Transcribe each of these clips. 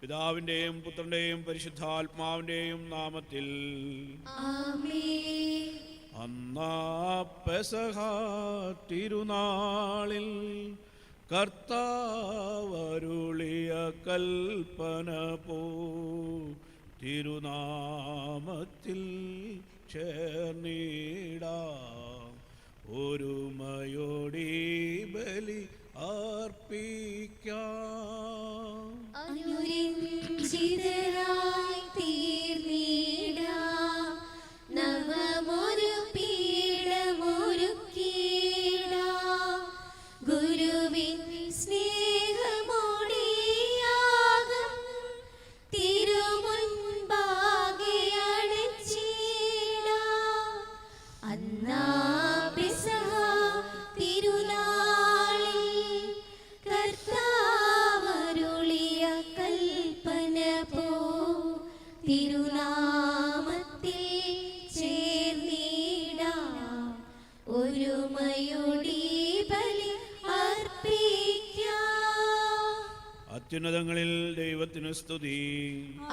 പിതാവിന്റെയും പുത്രന്റെയും പരിശുദ്ധാത്മാവിന്റെയും നാമത്തിൽ ആമേൻ. അന്നാ പെസഹ തിരുനാളിൽ കർത്താവരുളിയ കൽപ്പന പോ തിരുനാമത്തിൽ ചേർന്നിടാം ഒരുമയോടി ബലി അർപ്പിക്കാം. അനുരഞ്ജിതരായി തീർന്നിടാം, നവമൊരു പീഠമൊരുക്കിടാം. ഗുരുവിൻ സ്നേഹമോടിയാകം തിരുമുൻപാകെ അണച്ചിടാം. അന്നാ പെസഹ തിരുനാളിൽ കർത്താവരുളിയ കൽപ്പന പോ തിരുനാമത്തിൽ ചേർന്നിടാം ഒരുമയോടി ബലി അർപ്പിക്കാം. അത്യുന്നതങ്ങളിൽ ദൈവത്തിന് സ്തുതി.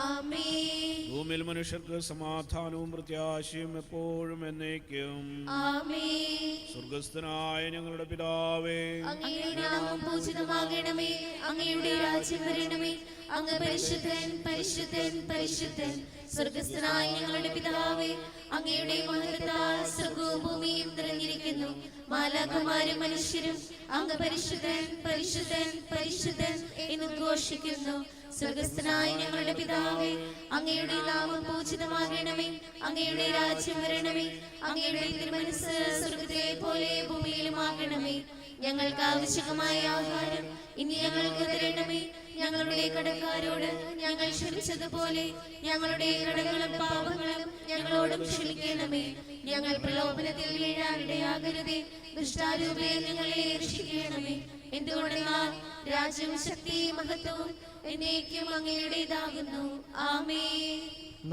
ആമേൻ. ഭൂമിയിൽ മനുഷ്യർക്ക് സമാധാനവും പ്രത്യാശയും എപ്പോഴും എന്നേക്കും. ആമേൻ. സ്വർഗസ്ഥനായ ഞങ്ങളുടെ പിതാവേ, അങ്ങയുടെ നാമം പൂജിതമാകണമേ, അങ്ങയുടെ രാജ്യം വരണമേ, അങ്ങ് പരിശുദ്ധൻ പരിശുദ്ധൻ പരിശുദ്ധൻ. സ്വർഗസ്ഥനായ ഞങ്ങളുടെ പിതാവേ, അങ്ങയുടെ മഹത്വത്താൽ സ്വർഗവും ഭൂമിയും നിറഞ്ഞിരിക്കുന്നു. മാലാഖമാരും മനുഷ്യരും അങ്ങ് പരിശുദ്ധൻ പരിശുദ്ധൻ പരിശുദ്ധൻ എന്ന് ഘോഷിക്കുന്നു. സ്വർഗസ്ഥനായ ഞങ്ങളുടെ പിതാവേ, അങ്ങയുടെ നാമം പൂജിതമാകണമേ, അങ്ങയുടെ രാജ്യം വരണമേ, അങ്ങയുടെ തിരുമനസ്സ് സ്വർഗ്ഗത്തിലെ പോലെ ഭൂമിയിലുമാകണമേ. ഞങ്ങൾക്ക് ആവശ്യമായ ആഹാരം ഇനി ഞങ്ങൾക്ക് തരണമേ. ഞങ്ങളുടെ കടക്കാരോട് ഞങ്ങൾ ക്ഷമിച്ചതുപോലെ ഞങ്ങളുടെ കടങ്ങളും പാപങ്ങളും ഞങ്ങളോടും ക്ഷമിക്കണമേ. ഞങ്ങൾ പ്രലോഭനത്തിൽ വീഴാനിടയാകരുതേ, ദുഷ്ടാരൂപയെ ഞങ്ങളെ രക്ഷിക്കണമേ. എന്തുകൊണ്ടെന്നാൽ രാജ്യവും ശക്തിയും മഹത്വവും എന്നേക്കും അങ്ങയുടേതാകുന്നു. ആമേൻ.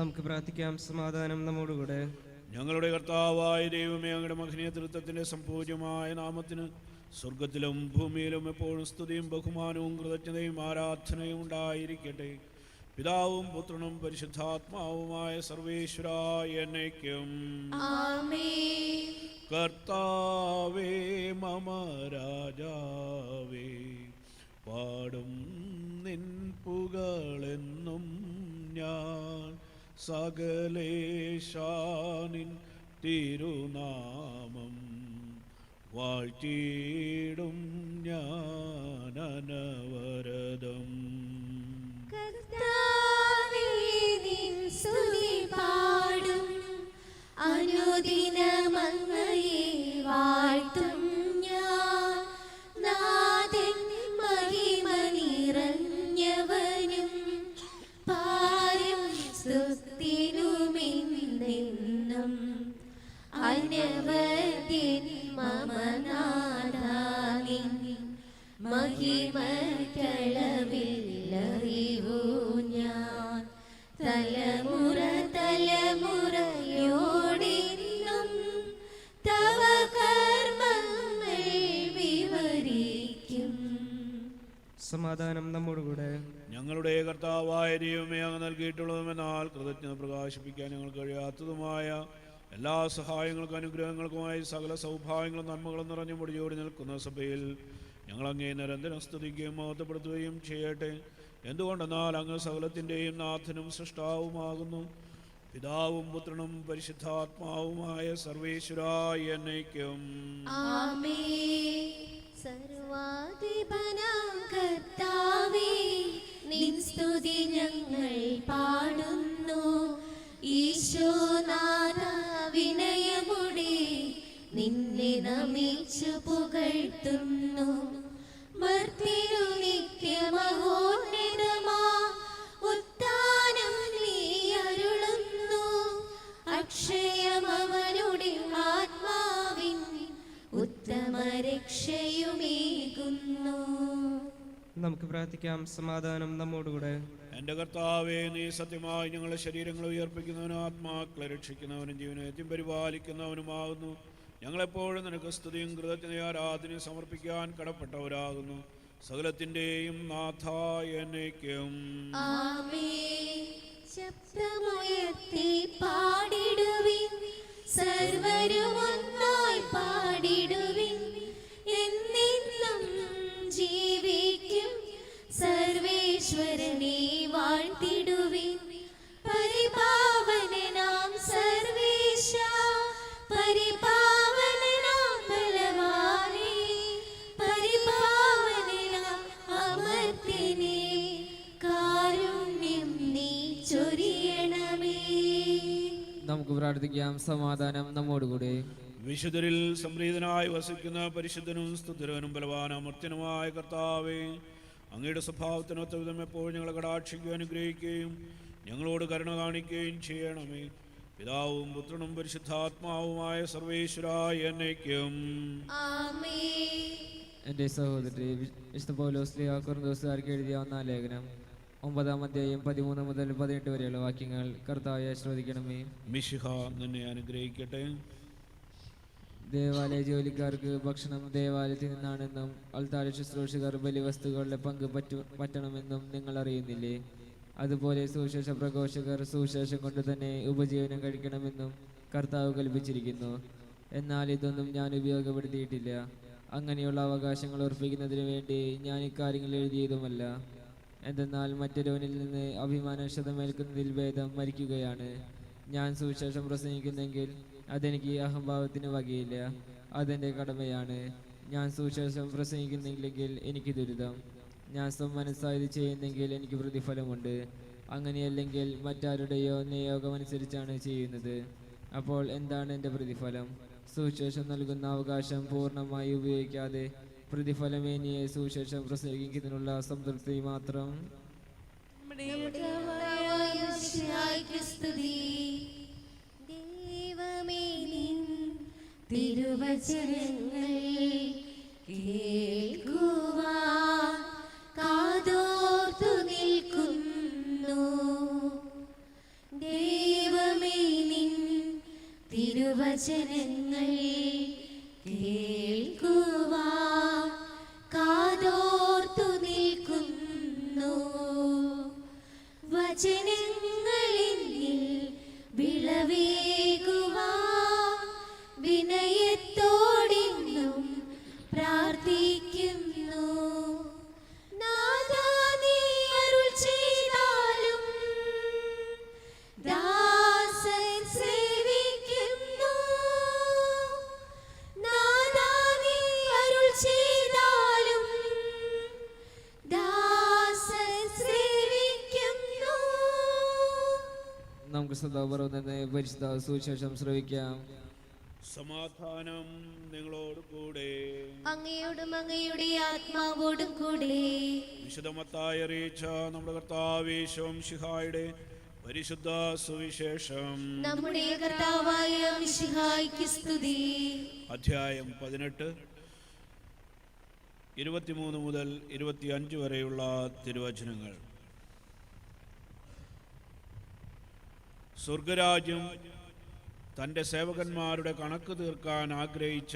നമുക്ക് പ്രാർത്ഥിക്കാം. സമാധാനം നമ്മോടുകൂടെ. ഞങ്ങളുടെ കർത്താവായ ദൈവമേ, അങ്ങയുടെ മഹനീയ തൃത്വത്തിന്റെ സംപൂജ്യമായ നാമത്തിന് സ്വർഗത്തിലും ഭൂമിയിലും എപ്പോഴും സ്തുതിയും ബഹുമാനവും കൃതജ്ഞതയും ആരാധനയും ഉണ്ടായിരിക്കട്ടെ. പിതാവും പുത്രനും പരിശുദ്ധാത്മാവുമായ സർവേശ്വരായ എന്നേക്കും. ആമേൻ. കർത്താവേ മമ രാജാവേ, പാടും നിൻ പുകളെന്നും ഞാൻ. സകലേശാനിൻ തിരുനാമം വാഴ്ത്തിയിടും ഞാൻ അനവരതം. കർത്താവേ, നിൻ സ്തുതി പാടും, അനുദിനം അങ്ങയെ വാഴ്ത്തും ഞാൻ. നാഥൻ മഹിമ നിറഞ്ഞവനും പാരും സ്തുതിനുമെന്നെന്നും. അനവദ്യൻ മമ നാഥാനിൻ മഹിമക്കളവില്ലറിവൂ ഞാൻ. തലമുറ തലമുറയോടെന്നും തവ കർമ്മങ്ങൾ വിവരിക്കും. സമാധാനം നമ്മോടുകൂടെ. ഞങ്ങളുടെ കർത്താവായ ദൈവമേ, അങ്ങ് നൽകിയിട്ടുള്ളതുമെന്നാൽ കൃതജ്ഞത പ്രകാശിപ്പിക്കാൻ ഞങ്ങൾ കഴിയാത്തതുമായ എല്ലാ സഹായങ്ങൾക്കും അനുഗ്രഹങ്ങൾക്കുമായി സകല സൗഭാഗ്യങ്ങളും നന്മകളും നിറഞ്ഞു മുടിയോടി നിൽക്കുന്ന സഭയിൽ ഞങ്ങൾ അങ്ങേ നിരന്തരം സ്തുതിക്കുകയും മഹത്വപ്പെടുത്തുകയും ചെയ്യട്ടെ. എന്തുകൊണ്ടെന്നാൽ അങ്ങ് സകലത്തിൻ്റെയും നാഥനും സൃഷ്ടാവുമാകുന്നു. പിതാവും പുത്രനും പരിശുദ്ധാത്മാവുമായ സർവേശ്വരായ എന്നേക്കും. ആമേൻ. സർവാധിപനാം കർത്താവേ, നിൻ സ്തുതി ഞങ്ങൾ പാടുന്നു. ഈശോനാഥ, വിനയമുടെ നിന്നെ നമിച്ചു പുകഴ്ത്തുന്നു. മർത്യനു നിത്യമഹോന്നതമാ ഉത്ഥാനം നീ അരുളുന്നു. അക്ഷയമവനുടെ ആത്മാവിൻ ഉത്തമ രക്ഷയുമേകുന്നു. നമുക്ക് പ്രാർത്ഥിക്കാം. സമാധാനം നമ്മോടുകൂടെ. എൻ്റെ കർത്താവേ, നീ സത്യമായി ഞങ്ങളുടെ ശരീരങ്ങളെ ഉയർപ്പിക്കുന്നവനും ആത്മാക്കളെ രക്ഷിക്കുന്നവനും ജീവനേത്യം പരിപാലിക്കുന്നവനുമാകുന്നു. ഞങ്ങളെപ്പോഴും നിനക്ക് സ്തുതിയും കൃതജ്ഞതയും ആരാധനയും സമർപ്പിക്കാൻ കടപ്പെട്ടവരാകുന്നു. സകലത്തിൻ്റെയും നാഥായനയ്ക്കും. ആമേൻ. ശബ്ദമുയർത്തി പാടിടുവിൻ, സർവരും ഒന്നായി പാടിടുവിൻ. എന്നെന്നും ജീവിക്കും സർവേശ്വരനെ വാഴ്ത്തിടുവിൻ. പരിപാവനനാം സർവേശ, പരിപാവനനാം ബലവാനേ, പരിപാവനനാം അമർത്യനേ, കാരുണ്യം നീ ചൊരിയണമേ. നമുക്ക് പ്രാർത്ഥിക്കാം. സമാധാനം നമ്മോടുകൂടെ. വിശുദ്ധരിൽ സംപ്രീതനായി വസിക്കുന്ന പരിശുദ്ധനും സ്തുതിരവനും ബലവാനും അമർത്യനുമായ കർത്താവേ, അങ്ങയുടെ സ്വഭാവത്തിനൊത്ത വിധം എപ്പോഴും ഞങ്ങളെ കടാക്ഷിക്കുകയും അനുഗ്രഹിക്കുകയും ഞങ്ങളോട് കരുണ കാണിക്കുകയും ചെയ്യണമേ. പിതാവും പുത്രനും പരിശുദ്ധാത്മാവുമായ സർവേശ്വരായ എന്നേക്കും. ആമേൻ. എൻ്റെ സഹോദരി വിശുദ്ധ പൗലോസ് ശ്ലീഹ കൊരിന്ത്യക്കാർക്ക് എഴുതിയ ഒന്നാം ലേഖനം 9-ാം അധ്യായം 13 മുതൽ 18 വരെയുള്ള വാക്യങ്ങൾ കർത്താവെ ശ്രദ്ധിക്കണമേ. മിശിഹ നിന്നെ അനുഗ്രഹിക്കട്ടെ. ദേവാലയ ജോലിക്കാർക്ക് ഭക്ഷണം ദേവാലയത്തിൽ നിന്നാണെന്നും അൾത്താര ശുശ്രൂഷകർ ബലിവസ്തുക്കളുടെ പങ്ക് പറ്റണമെന്നും നിങ്ങൾ അറിയുന്നില്ലേ? അതുപോലെ സുവിശേഷ പ്രഘോഷകർ സുവിശേഷം കൊണ്ട് തന്നെ ഉപജീവനം കഴിക്കണമെന്നും കർത്താവ് കൽപ്പിച്ചിരിക്കുന്നു. എന്നാൽ ഇതൊന്നും ഞാൻ ഉപയോഗപ്പെടുത്തിയിട്ടില്ല. അങ്ങനെയുള്ള അവകാശങ്ങൾ ഉറപ്പിക്കുന്നതിന് വേണ്ടി ഞാൻ ഇക്കാര്യങ്ങൾ എഴുതിയതുമല്ല. എന്തെന്നാൽ മറ്റൊരുവനിൽ നിന്ന് അഭിമാനക്ഷതമേൽക്കുന്നതിൽ ഭേദം മരിക്കുകയാണ്. ഞാൻ സുവിശേഷം പ്രസംഗിക്കുന്നെങ്കിൽ അതെനിക്ക് അഹംഭാവത്തിന് വകയില്ല, അതെൻ്റെ കടമയാണ്. ഞാൻ സുവിശേഷം പ്രസംഗിക്കുന്നില്ലെങ്കിൽ എനിക്ക് ദുരിതം. ഞാൻ സ്വമനസ്സായത് ചെയ്യുന്നെങ്കിൽ എനിക്ക് പ്രതിഫലമുണ്ട്. അങ്ങനെയല്ലെങ്കിൽ മറ്റാരുടെയോ നിയോഗമനുസരിച്ചാണ് ചെയ്യുന്നത്. അപ്പോൾ എന്താണ് എൻ്റെ പ്രതിഫലം? സുവിശേഷം നൽകുന്ന അവകാശം പൂർണ്ണമായി ഉപയോഗിക്കാതെ പ്രതിഫലമേനിയെ സുവിശേഷം പ്രസംഗിക്കുന്നതിനുള്ള സംതൃപ്തി മാത്രം. ദൈവമേ, നിൻ തിരുവചനങ്ങൾ കേൾക്കുവാൻ കാതോർത്തു നിൽക്കുന്നു. ദൈവമേ, നിൻ തിരുവചനങ്ങൾ കേൾക്കുവാൻ കാതോർത്തു നിൽക്കുന്നു. വചനങ്ങളിൽ വിളവേകുവാൻ വിനയത്തോടെന്നും പ്രാർത്ഥിക്കുന്നു. നാഥാ, നീ അരുൾ ചെയ്താലും ദാസൻ സേവിക്കുന്നു. നാഥാ, നീ അരുൾ ചെയ്താലും ദാസൻ സേവിക്കുന്നു. നമുക്ക് സദാപൂർവ്വം തന്നെ പരിശുദ്ധ സുവിശേഷം ശ്രവിക്കാം. സമാധാനം നിങ്ങളോട് കൂടെ. അങ്ങയോടും അങ്ങയുടെ ആത്മാവോടും കൂടെ. വിശുദ്ധ മത്തായി അറിയിച്ച നമ്മുടെ കർത്താവ് മിശിഹായുടെ പരിശുദ്ധ സുവിശേഷം. നമ്മുടെ കർത്താവായ മിശിഹായ്ക്ക് സ്തുതി. അധ്യായം 18 23 മുതൽ 25 വരെയുള്ള തിരുവചനങ്ങൾ. സ്വർഗരാജ്യം തൻ്റെ സേവകന്മാരുടെ കണക്ക് തീർക്കാൻ ആഗ്രഹിച്ച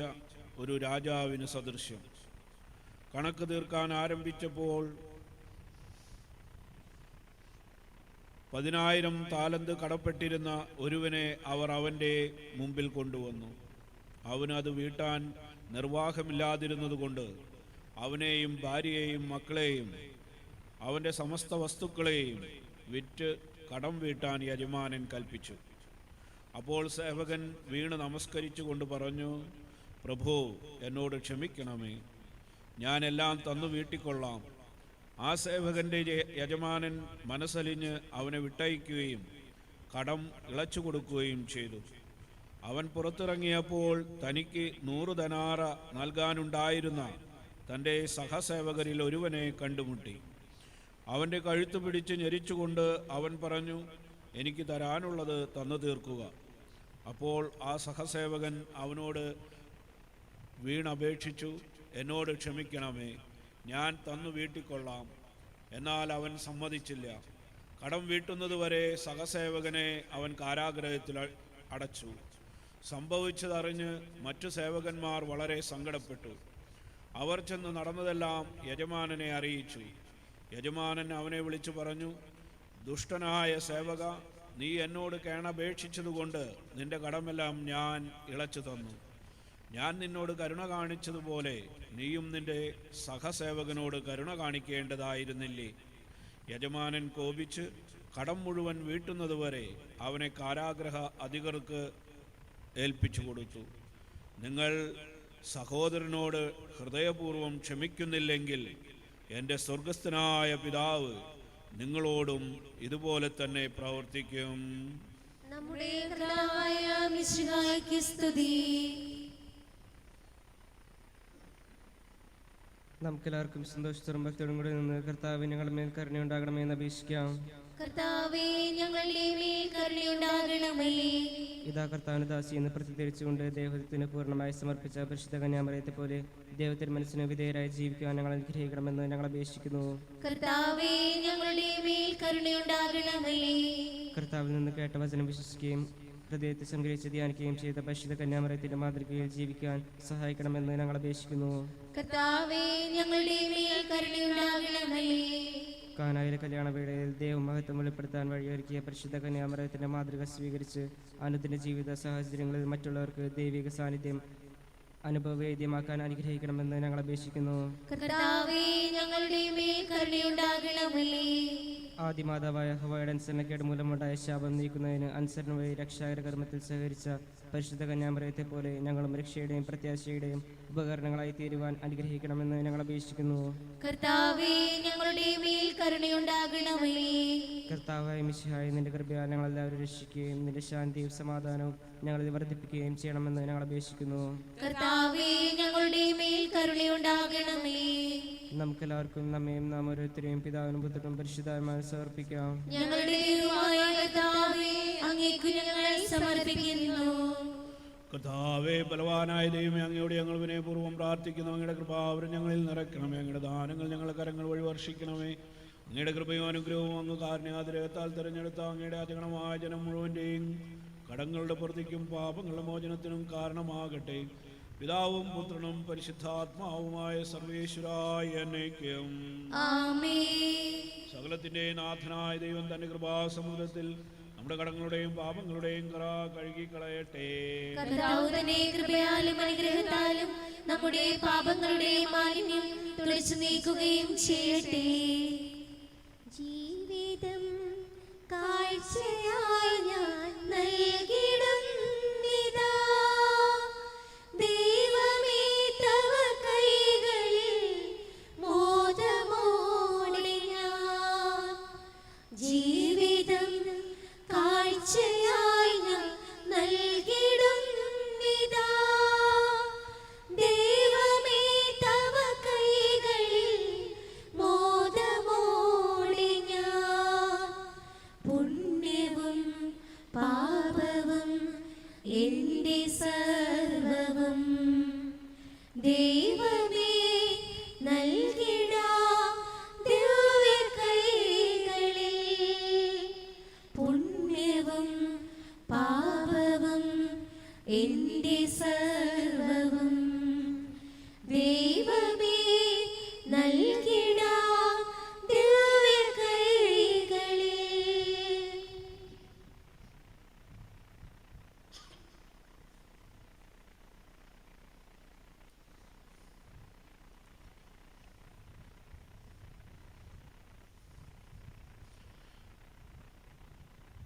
ഒരു രാജാവിന് സദൃശ്യം. കണക്ക് തീർക്കാൻ ആരംഭിച്ചപ്പോൾ 10,000 താലന്ത് കടപ്പെട്ടിരുന്ന ഒരുവനെ അവർ അവൻ്റെ മുമ്പിൽ കൊണ്ടുവന്നു. അവനത് വീട്ടാൻ നിർവാഹമില്ലാതിരുന്നതുകൊണ്ട് അവനെയും ഭാര്യയെയും മക്കളെയും അവൻ്റെ സമസ്ത വസ്തുക്കളെയും വിറ്റ് കടം വീട്ടാൻ യജമാനൻ കൽപ്പിച്ചു. അപ്പോൾ സേവകൻ വീണ് നമസ്കരിച്ചു കൊണ്ട് പറഞ്ഞു, പ്രഭു, എന്നോട് ക്ഷമിക്കണമേ, ഞാനെല്ലാം തന്നു വീട്ടിക്കൊള്ളാം. ആ സേവകൻ്റെ യജമാനൻ മനസ്സലിഞ്ഞ് അവനെ വിട്ടയക്കുകയും കടം ഇളച്ചു കൊടുക്കുകയും ചെയ്തു. അവൻ പുറത്തിറങ്ങിയപ്പോൾ തനിക്ക് 100 ധനാറ നൽകാനുണ്ടായിരുന്ന തൻ്റെ സഹസേവകരിൽ ഒരുവനെ കണ്ടുമുട്ടി. അവൻ്റെ കഴുത്ത് പിടിച്ച് ഞെരിച്ചുകൊണ്ട് അവൻ പറഞ്ഞു, എനിക്ക് തരാനുള്ളത് തന്നു തീർക്കുക. അപ്പോൾ ആ സഹസേവകൻ അവനോട് വീണപേക്ഷിച്ചു, എന്നോട് ക്ഷമിക്കണമേ, ഞാൻ തന്നു വീട്ടിക്കൊള്ളാം. എന്നാൽ അവൻ സമ്മതിച്ചില്ല. കടം വീട്ടുന്നതുവരെ സഹസേവകനെ അവൻ കാരാഗൃഹത്തിൽ അടച്ചു. സംഭവിച്ചതറിഞ്ഞ് മറ്റു സേവകന്മാർ വളരെ സങ്കടപ്പെട്ടു. അവർ ചെന്ന് നടന്നതെല്ലാം യജമാനനെ അറിയിച്ചു. യജമാനൻ അവനെ വിളിച്ചു പറഞ്ഞു, ദുഷ്ടനായ സേവക, നീ എന്നോട് കേണപേക്ഷിച്ചതുകൊണ്ട് നിന്റെ കടമെല്ലാം ഞാൻ ഇളച്ചു തന്നു. ഞാൻ നിന്നോട് കരുണ കാണിച്ചതുപോലെ നീയും നിന്റെ സഹസേവകനോട് കരുണ കാണിക്കേണ്ടതായിരുന്നില്ലേ? യജമാനൻ കോപിച്ച് കടം മുഴുവൻ വീട്ടുന്നതുവരെ അവനെ കാരാഗ്രഹ അധികർക്ക് ഏൽപ്പിച്ചു കൊടുത്തു. നിങ്ങൾ സഹോദരനോട് ഹൃദയപൂർവ്വം ക്ഷമിക്കുന്നില്ലെങ്കിൽ എൻ്റെ സ്വർഗസ്ഥനായ പിതാവ് നിങ്ങളോടും ഇതുപോലെ തന്നെ പ്രവർത്തിക്കും. നമ്മുടെ കർത്താവായ മിശിഹായ്ക്ക് സ്തുതി. നമുക്കെല്ലാവർക്കും സന്തോഷത്തോടും ഭക്തിയോടും കൂടി നിന്ന് കർത്താവ് ഞങ്ങളുടെ മേൽ കരുണയുണ്ടാകണമെന്ന് അപേക്ഷിക്കാം. കർത്താവേ, ഞങ്ങളുടെ മേൽ കരുണയുണ്ടാകണമേ. ഇതാ കർത്താവിന് ദാസി എന്ന് പ്രതികരിച്ചുകൊണ്ട് ദൈവത്തിന് പൂർണ്ണമായി സമർപ്പിച്ച പരിശുദ്ധ കന്യാമറിയത്തെ പോലെ ദൈവത്തിന് മനസ്സിന് വിധേയരായി ജീവിക്കുവാൻ ഞങ്ങൾ അനുഗ്രഹിക്കണമെന്ന് ഞങ്ങൾ അപേക്ഷിക്കുന്നു. കർത്താവേ, ഞങ്ങളുടെ മേൽ കരുണയുണ്ടാകണമേ. കർത്താവിൽ നിന്ന് കേട്ട വചനം വിശ്വസിക്കുകയും ഹൃദയത്തെ സംഗ്രഹിച്ച് ധ്യാനിക്കുകയും ചെയ്ത പരിശുദ്ധ കന്യാമറിയത്തിന്റെ മാതൃകയിൽ ജീവിക്കാൻ സഹായിക്കണമെന്ന് ഞങ്ങൾ അപേക്ഷിക്കുന്നു. കർത്താവേ, ഞങ്ങളുടെ മേൽ കരുണയുണ്ടാകണമേ. കാനായിലെ കല്യാണവേളയിൽ ദൈവമഹത്വം വെളിപ്പെടുത്താൻ വഴിയൊരുക്കിയ പരിശുദ്ധ കന്യാമറിയത്തിന്റെ മാതൃക സ്വീകരിച്ച് അനുദിന ജീവിത സാഹചര്യങ്ങളിൽ മറ്റുള്ളവർക്ക് ദൈവിക സാന്നിധ്യം അനുഭവവേദ്യമാക്കാൻ അനുഗ്രഹിക്കണമെന്ന് ഞങ്ങൾ അപേക്ഷിക്കുന്നു. കർത്താവേ, ഞങ്ങളുടെ മേൽ കരുണയുണ്ടാകണമേ. ആദിമാതാവായ ഹവ്വയുടെ അനുസരണക്കേട് മൂലമുണ്ടായ ശാപം നീക്കുന്നതിന് അനുസരണ വഴി രക്ഷാകര കർമ്മത്തിൽ സഹകരിച്ച പരിശുദ്ധ കന്യാമറിയത്തെ പോലെ ഞങ്ങളും രക്ഷയുടെയും പ്രത്യാശയുടെയും ഉപകരണങ്ങളായി തീരുവാൻ അനുഗ്രഹിക്കണമെന്ന് ഞങ്ങൾ അപേക്ഷിക്കുന്നു. കർത്താവേ, ഞങ്ങളുടെ മേൽ കരുണയുണ്ടാകണമേ. കർത്താവായ മിശിഹായ നിന്റെ കൃപയാൽ ഞങ്ങളെല്ലാവരും രക്ഷിക്കുകയും നിന്റെ ശാന്തിയും സമാധാനവും ഞങ്ങളിൽ വർദ്ധിപ്പിക്കുകയും ചെയ്യണമെന്ന് ഞങ്ങൾ അപേക്ഷിക്കുന്നു. കർത്താവേ, ഞങ്ങളുടെ മേൽ കരുണയുണ്ടാകണമേ. നമുക്കെല്ലാവർക്കും നമ്മയും നാം ഓരോരുത്തരെയും പിതാവിനും പുത്രനും പരിശുദ്ധാത്മാവിനും സമർപ്പിക്കാം. ഞങ്ങളുടെ ദൈവമായ കർത്താവേ, അങ്ങേക്കു ഞങ്ങൾ സമർപ്പിക്കുന്നു. കർത്താവേ, ബലവാനായ ദൈവമേ, അങ്ങയോട് ഞങ്ങൾ വിനയപൂർവ്വം പ്രാർത്ഥിക്കുന്നു. അങ്ങയുടെ കൃപാവരം ഞങ്ങളിൽ നിറയ്ക്കണമേ. അങ്ങയുടെ ദാനങ്ങൾ ഞങ്ങളുടെ കരങ്ങൾ വഴി വർഷിക്കണമേ. അങ്ങയുടെ കൃപയും അനുഗ്രഹവും അങ്ങ് കാരുണ്യാതിരകത്താൽ തിരഞ്ഞെടുത്ത അങ്ങയുടെ അജഗണമായ ജനം മുഴുവൻ്റെയും കടങ്ങളുടെ പ്രതിക്കും പാപങ്ങളുടെ മോചനത്തിനും കാരണമാകട്ടെ. പിതാവും പുത്രനും പരിശുദ്ധാത്മാവുമായ സർവേശ്വരായ എന്നേക്കും ആമേൻ. സകലത്തിന്റെ നാഥനായ ദൈവം തന്റെ കൃപാസമുദ്രത്തിൽ നമ്മുടെ കടങ്ങളുടെയും പാപങ്ങളുടെയും കറ കഴുകിക്കളയട്ടെ. കർത്താവ് തന്റെ കൃപയാലും അനുഗ്രഹത്താലും നമ്മുടെ പാപങ്ങളുടെ മാലിന്യം തുടച്ചു നീക്കുകയും ചെയ്യട്ടെ. ജീവിതം കാഴ്ചയായി ഞാൻ നൽകിടുന്നിതാ, ദൈവമേ തവ കൈകളിൽ മോദമോടെ ഞാൻ. ജീവിതം കാഴ്ചയായി ഞാൻ നൽകിടുന്നിതാ, ദൈവമേ തവ കൈകളിൽ മോദമോടെ ഞാൻ. പുണ്യവും പാപവും എൻ്റെ സർവവും ദൈവമേ നൽകിടാം ദിവ്യ കൈകളിൽ. പുണ്യവും പാപവും എൻ്റെ സർവവും ദൈവമേ നൽകിടാം ദിവ്യ കൈകളിൽ.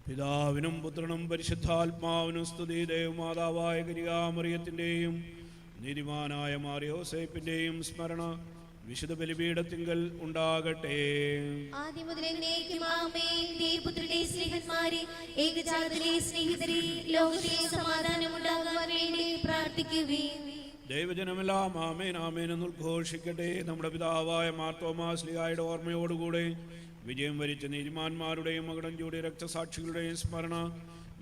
പിതാവിനും പുത്രനും പരിശുദ്ധാത്മാവിനും സ്തുതി. ദേവമാതാവായ കന്യകാമറിയത്തിൻ്റെയും നീതിമാനായ മാറിയോസേപ്പിൻ്റെയും സ്മരണ വിശുദ്ധ ബലിപീഠത്തിങ്കൽ ഉണ്ടാകട്ടെ. ആദ്യം മുതൽ എന്നേക്കും ആമേൻ. ദൈവപുത്രന്റെ സ്നേഹന്മാരെ, ഏകജാതനെ സ്നേഹിതരെ, ലോകത്തിൽ സമാധാനം ഉണ്ടാകാൻ വേണ്ടി പ്രാർത്ഥിക്കുകയും. ദൈവജനമെല്ലാം ആമേൻ ആമേൻ എന്ന് ഉദ്ഘോഷിക്കട്ടെ. നമ്മുടെ പിതാവായ മാർത്തോമാ ശ്ലീഹായുടെ ഓർമ്മയോടുകൂടെ വിജയം വരിച്ച നീതിമാന്മാരുടെയും മകടഞ്ചൂടിയ രക്തസാക്ഷികളുടെയും സ്മരണ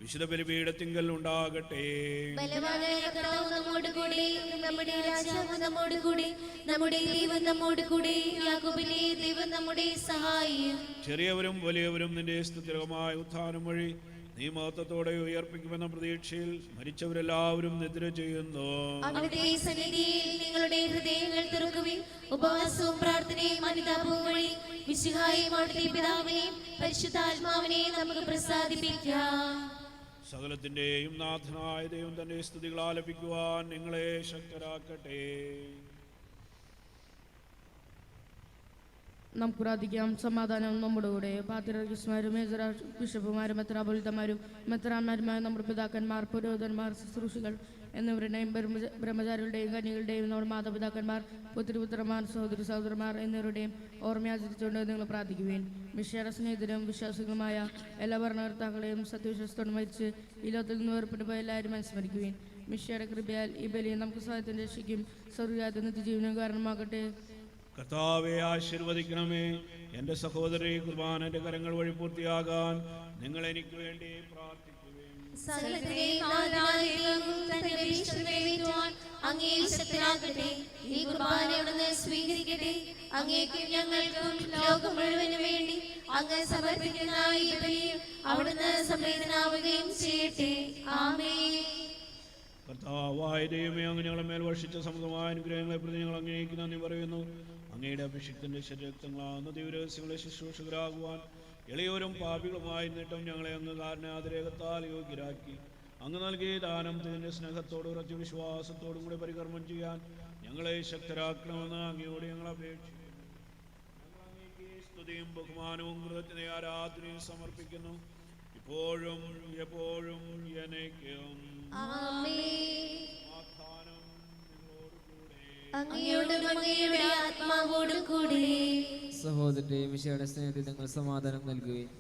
വിശുദ്ധ ബലിപീഠത്തിങ്കൽ ഉണ്ടാകട്ടെ. ബലവാനായ കർത്താവ് നമ്മോടുകൂടെ, നമ്മുടെ രാജാവ് നമ്മോടുകൂടെ, നമ്മുടെ ദൈവം നമ്മോടുകൂടെ, യാക്കോബിലെ ദൈവം നമ്മുടെ സഹായം. ചെറിയവരും വലിയവരും നിന്റെ സ്തുതികരമായ ഉത്ഥാനം വഴി നീ മഹത്വത്തോടെ ഉയർപ്പിക്കുമെന്ന പ്രതീക്ഷയിൽ മരിച്ചവരെല്ലാവരും നിദ്ര ചെയ്യുന്നു. അവിടുത്തെ സന്നിധിയിൽ നിങ്ങളുടെ ഹൃദയങ്ങൾ തുറക്കുകയും ഉപവാസവും പ്രാർത്ഥനയും അനുതാപവും വഴി മിശിഹായെയും അവിടുത്തെ പിതാവിനെയും പരിശുദ്ധാത്മാവിനെയും നമുക്ക് പ്രസാദിപ്പിക്കാം. സകലത്തിന്റെയും നാഥനായ ദൈവം തന്റെ സ്തുതികൾ ആലപിക്കുവാൻ നിങ്ങളെ ശക്തരാക്കട്ടെ. നമുക്ക് പ്രാർത്ഥിക്കാം. സമാധാനം നമ്മുടെ കൂടെ. പാത്രിയർക്കീസുമാരും ബിഷപ്പുമാരും മെത്രാപ്പൊലീത്തമാരും മെത്രാന്മാരുമായ നമ്മുടെ പിതാക്കന്മാർ, പുരോഹിതന്മാർ, ശുശ്രൂഷികൾ എന്നിവരുടെയും ബ്രഹ്മചാരികളുടെയും കന്യകളുടെയും നമ്മുടെ മാതാപിതാക്കന്മാർ, പുത്രിപുത്രന്മാർ, സഹോദരി സഹോദരന്മാർ എന്നിവരുടെയും ഓർമ്മയാചരിച്ചുകൊണ്ട് നിങ്ങൾ പ്രാർത്ഥിക്കുവേൻ. മിശിഹായുടെ സ്നേഹിതരും വിശ്വാസികളുമായ എല്ലാ ഭരണകർത്താക്കളെയും സത്യവിശ്വാസത്തോടെ മരിച്ച് ഈ ലോകത്തിൽ നിന്ന് വേർപെട്ടു പോയ എല്ലാവരും അനുസ്മരിക്കുവേൻ. മിശിഹായുടെ കൃപയാൽ ഈ ബലിയെ നമുക്ക് സഹായത്തിന് രക്ഷിക്കും സ്വർഗ്ഗരാജ്യത്തിൽ നിത്യജീവനും കാരണമാകട്ടെ. കർത്താവെ ആശീർവദിക്കണമേ. എൻ്റെ സഹോദരി കുർബാനന്റെ കരങ്ങൾ വഴി പൂർത്തിയാകാൻ നിങ്ങൾ എനിക്ക് വേണ്ടി പ്രാർത്ഥിക്കുവേൻ. സകലത്തിന്റെയും നാഥനായ ദൈവം തന്റെ അഭീഷ്ടം നിറവേറ്റുവാൻ അങ്ങയെ ശക്തനാക്കട്ടെ. ഈ കുർബാന അവിടുന്ന് സ്വീകരിക്കട്ടെ. അങ്ങേക്കും ഞങ്ങൾക്കും ലോകം മുഴുവനും വേണ്ടി അങ്ങ് സമർപ്പിക്കുന്ന ഈ ബലിയിൽ അവിടുന്ന് സംപ്രീതനാവുകയും ചെയ്യട്ടെ. ആമേൻ. കർത്താവായ ദൈവമേ, അങ്ങ് ഞങ്ങളെ മേൽ വർഷിച്ച സമൃദ്ധമായ അനുഗ്രഹങ്ങളെ പ്രതി ഞങ്ങൾ അങ്ങേക്ക് നന്ദി പറയുന്നു. അങ്ങയുടെ അഭിഷിക്തന്റെ ശരീരക്തങ്ങളാകുന്ന ദിവരഹസ്യങ്ങളെ ശുശ്രൂഷകരാകുവാൻ എളിയവരും പാപികളുമായി നിന്നിട്ടും ഞങ്ങളെ അങ്ങ് കാരണാതിരേകത്താൽ യോഗ്യരാക്കി. അങ്ങ് നൽകിയ ദാനം തിന്റെ സ്നേഹത്തോടും ഉറച്ച വിശ്വാസത്തോടും കൂടി പരികർമ്മം ചെയ്യാൻ ഞങ്ങളെ ശക്തരാക്കണമെന്ന് അങ്ങയോട് ഞങ്ങൾ അപേക്ഷിക്കുന്നു. ഞങ്ങൾ അങ്ങേക്ക് സ്തുതിയും ബഹുമാനവും കൃതജ്ഞതയും ആരാധനയും സമർപ്പിക്കുന്നു, ഇപ്പോഴും എപ്പോഴും എന്നേക്കും. അങ്ങയോടും അങ്ങയുടെ ആത്മാവോടും കൂടെ. സഹോദരന്റെയും മിശിഹായുടെ സ്നേഹത്തിൽ നിങ്ങൾ സമാധാനം നൽകുകയും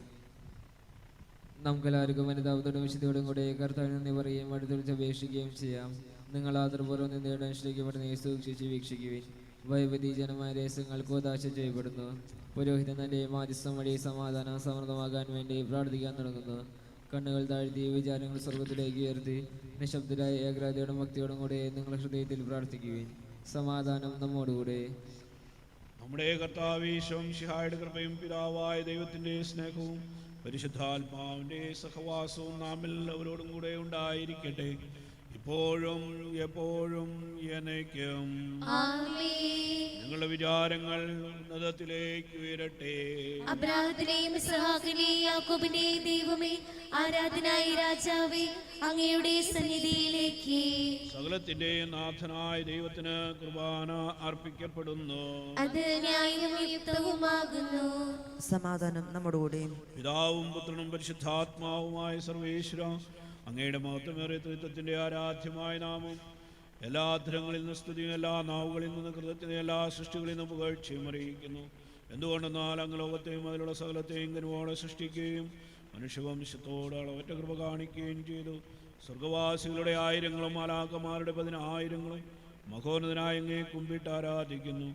നമുക്കെല്ലാവർക്കും അനുതാപത്തോടും വിശുദ്ധിയോടും കൂടെ കർത്താവിന് നന്ദി പറയുകയും അടുത്തൊഴിച്ച് അപേക്ഷിക്കുകയും ചെയ്യാം. നിങ്ങൾ ആദരപൂർവ്വം നിന്നയുടെ അനുഷ്ഠിക്കപ്പെടുന്ന സൂക്ഷിച്ച് വീക്ഷിക്കുകയും വൈവിധ്യജനമായ രഹസ്യങ്ങൾ കോതാശ ചെയ്യപ്പെടുന്നു. പുരോഹിതൻ തന്റെ മാധ്യസ്ഥം വഴി സമാധാനം സമൃദ്ധമാകാൻ വേണ്ടി പ്രാർത്ഥിക്കാൻ തുടങ്ങുന്നു. കണ്ണുകൾ താഴ്ത്തി വിചാരങ്ങൾ സ്വർഗത്തിലേക്ക് ഉയർത്തി നിശബ്ദരായ ഏകാഗ്രതയോടും ഭക്തിയോടും കൂടെ നിങ്ങളുടെ ഹൃദയത്തിൽ പ്രാർത്ഥിക്കുകയും സമാധാനം നമ്മോടുകൂടെ. നമ്മുടെ കർത്താവ് ഈശോ മിശിഹായുടെ കൃപയും പിതാവായ ദൈവത്തിന്റെ സ്നേഹവും പരിശുദ്ധാത്മാവിന്റെ സഹവാസവും നാം എല്ലാവരോടും കൂടെ ഉണ്ടായിരിക്കട്ടെ, ഇപ്പോഴും എപ്പോഴും എന്നേക്കും. നിങ്ങളുടെ വിചാരങ്ങൾ ഉന്നതത്തിലേക്ക് ഉയരട്ടെ. അബ്രാഹത്തിന്റെയും ഇസ്ഹാക്കിന്റെയും യാക്കോബിന്റെയും ദൈവമേ, ആരാധനായ രാജാവേ, അങ്ങയുടെ സന്നിധിയിലേക്ക് സകലത്തിന്റെയും നാഥനായ ദൈവത്തിന് കുർബാന അർപ്പിക്കപ്പെടുന്നു. അത് ന്യായവും യുക്തവുമാകുന്നു. സമാധാനം നമ്മുടെ പിതാവും പുത്രനും പരിശുദ്ധാത്മാവുമായ സർവേശ്വര, അങ്ങയുടെ മഹത്വമേറിയ ത്രിത്വത്തിന്റെ ആരാധ്യമായ നാമം എല്ലാ അധരങ്ങളിൽ നിന്ന് സ്തുതിയും എല്ലാ നാവുകളിൽ നിന്ന് കൃതജ്ഞതയും എല്ലാ സൃഷ്ടികളിൽ നിന്ന് പുകഴ്ചയും അറിയിക്കുന്നു. എന്തുകൊണ്ടെന്നാൽ അങ്ങ് ലോകത്തെയും അതിലുള്ള സകലത്തെയും കരുവോടെ സൃഷ്ടിക്കുകയും മനുഷ്യവംശത്തോട് അളവറ്റ കൃപ കാണിക്കുകയും ചെയ്തു. സ്വർഗവാസികളുടെ ആയിരങ്ങളും മാലാഖമാരുടെ 10,000 മഹോന്നതനായ അങ്ങയെ കുമ്പിട്ട് ആരാധിക്കുന്നു.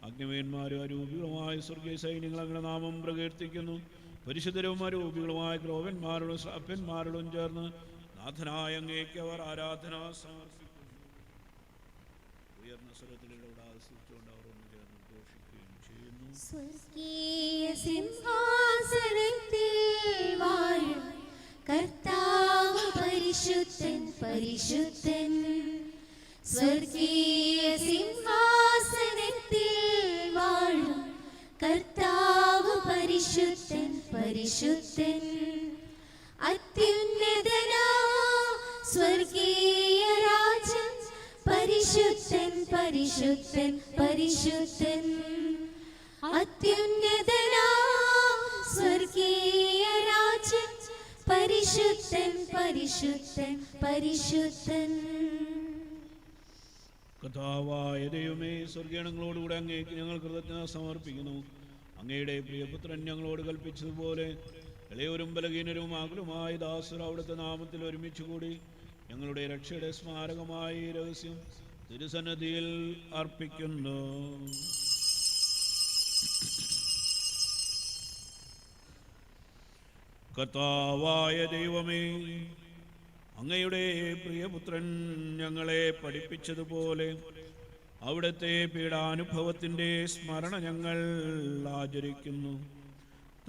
അഗ്നിമേന്മാരും അരൂപികളുമായ സ്വർഗീയ സൈന്യങ്ങൾ അങ്ങയുടെ നാമം പ്രകീർത്തിക്കുന്നു. പരിശുദ്ധരും അരൂപികളുമായ ക്രോവന്മാരോടും ശ്രാപ്പന്മാരോടും ചേർന്ന് നാഥനായ അങ്ങേക്ക് അവർ ആരാധന സമർപ്പിക്കുന്നു. ഉയർന്ന സ്വരത്തിലൂടെ ആസ്വദിച്ചുകൊണ്ട് അവർ ഒന്ന് ചേർന്ന് ഘോഷിക്കുകയും ചെയ്യുന്നു. സ്വർഗീയ സിംഹാസനത്തിൽ വാഴും കർത്താവ് പരിശുദ്ധൻ പരിശുദ്ധൻ. സ്വർഗീയ സിംഹാസനത്തിൽ വാഴും കർത്താവ് പരിശുദ്ധൻ പരിശുദ്ധൻ. അത്യുന്നതനാം സ്വർഗീയ രാജൻ പരിശുദ്ധൻ പരിശുദ്ധൻ പരിശുദ്ധൻ. അത്യുന്നതനാം സ്വർഗീയ രാജൻ പരിശുദ്ധൻ പരിശുദ്ധൻ പരിശുദ്ധൻ. കർത്താവായ ദൈവമേ, സ്വർഗീയങ്ങളോടുകൂടെ അങ്ങേക്ക് ഞങ്ങൾ കൃതജ്ഞത സമർപ്പിക്കുന്നു. അങ്ങയുടെ പ്രിയപുത്രൻ ഞങ്ങളോട് കൽപ്പിച്ചതുപോലെ ഇളയവരും ബലഹീനരും ആകുലമായ ദാസർ അവിടുത്തെ നാമത്തിൽ ഒരുമിച്ചുകൂടി ഞങ്ങളുടെ രക്ഷയുടെ സ്മാരകമായി രഹസ്യം തിരുസന്നിധിയിൽ അർപ്പിക്കുന്നു. കർത്താവായ ദൈവമേ, അങ്ങയുടെ പ്രിയപുത്രൻ ഞങ്ങളെ പഠിപ്പിച്ചതുപോലെ അവിടുത്തെ പീഡാനുഭവത്തിൻ്റെ സ്മരണ ഞങ്ങൾ ആചരിക്കുന്നു.